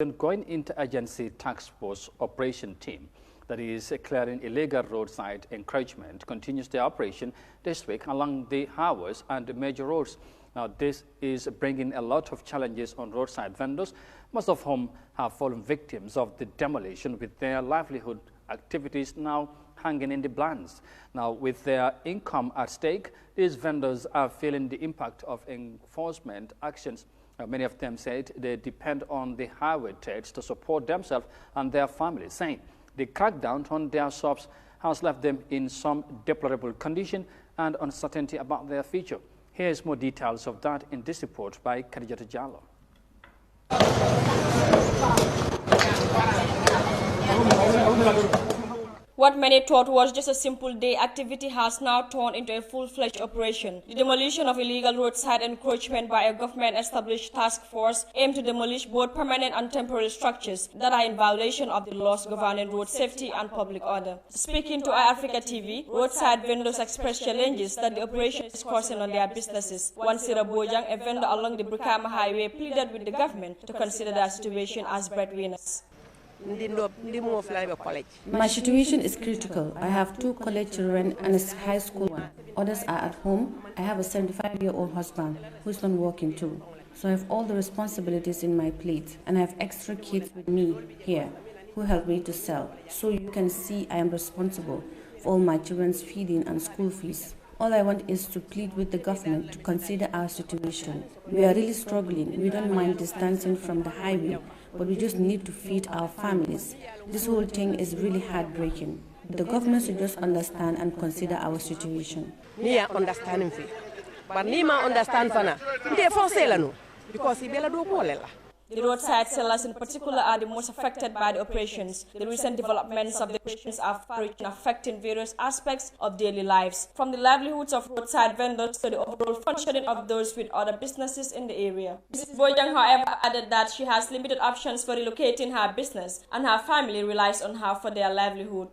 Ongoing interagency task force operation team that is clearing illegal roadside encroachment continues their operation this week along the highways and major roads. Now, this is bringing a lot of challenges on roadside vendors, most of whom have fallen victims of the demolition with their livelihood activities now hanging in the balance. Now, with their income at stake, these vendors are feeling the impact of enforcement actions. Many of them said they depend on the highway trades to support themselves and their families, saying the crackdown on their shops has left them in some deplorable condition and uncertainty about their future. Here's more details of that in this report by Yahya Jammeh. What many thought was just a simple day activity has now turned into a full-fledged operation. The demolition of illegal roadside encroachment by a government-established task force aimed to demolish both permanent and temporary structures that are in violation of the laws governing road safety and public order. Speaking to Eyeafrica TV, roadside vendors expressed challenges that the operation is causing on their businesses. Wansira Bojang, a vendor along the Brikama highway, pleaded with the government to consider their situation as breadwinners. My situation is critical. I have 2 college children and a high school one. Others are at home. I have a 75-year-old husband who is not working too. So I have all the responsibilities in my plate, and I have extra kids with me here who help me to sell. So you can see I am responsible for all my children's feeding and school fees. All I want is to plead with the government to consider our situation. We are really struggling. We don't mind distancing from the highway, but we just need to feed our families. This whole thing is really heartbreaking. The government should just understand and consider our situation. Me understand him, but me understand fana. They force no because he bela do polela. The roadside sellers in particular are the most affected by the operations. The recent developments of the operations are far-reaching, affecting various aspects of daily lives, from the livelihoods of roadside vendors to the overall functioning of those with other businesses in the area. Mrs. Bojang, however, added that she has limited options for relocating her business and her family relies on her for their livelihood.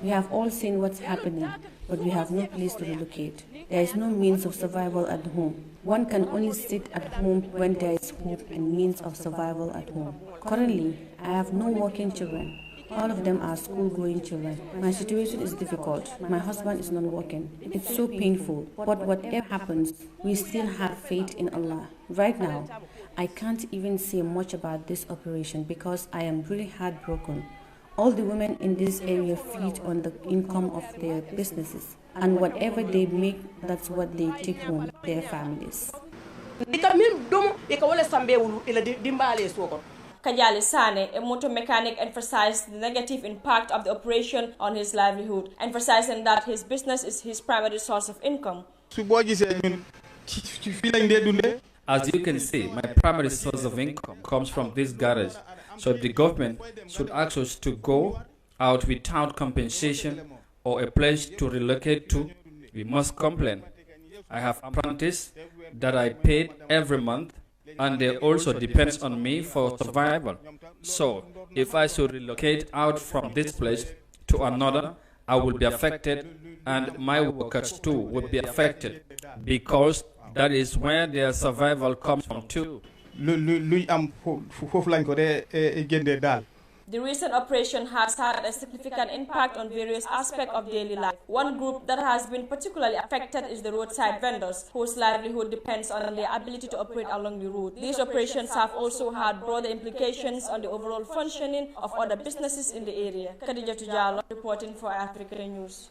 We have all seen what's happening, but we have no place to relocate. There is no means of survival at home. One can only sit at home when there is hope and means of survival at home. Currently, I have no working children. All of them are school-going children. My situation is difficult. My husband is not working. It's so painful. But whatever happens, we still have faith in Allah. Right now, I can't even say much about this operation because I am really heartbroken. All the women in this area feed on the income of their businesses, and whatever they make, that's what they take home, their families. Kajali Sane, a motor mechanic, emphasized the negative impact of the operation on his livelihood, emphasizing that his business is his primary source of income. As you can see, my primary source of income comes from this garage, so the government should ask us to go out without compensation or a place to relocate to. We must complain. I have apprentices that I paid every month, and they also depend on me for survival. So, if I should relocate out from this place to another, I will be affected, and my workers too will be affected, because that is where their survival comes from too. The recent operation has had a significant impact on various aspects of daily life. One group that has been particularly affected is the roadside vendors, whose livelihood depends on their ability to operate along the road. These operations have also had broader implications on the overall functioning of other businesses in the area. Yahya Jammeh reporting for Eyeafrica News.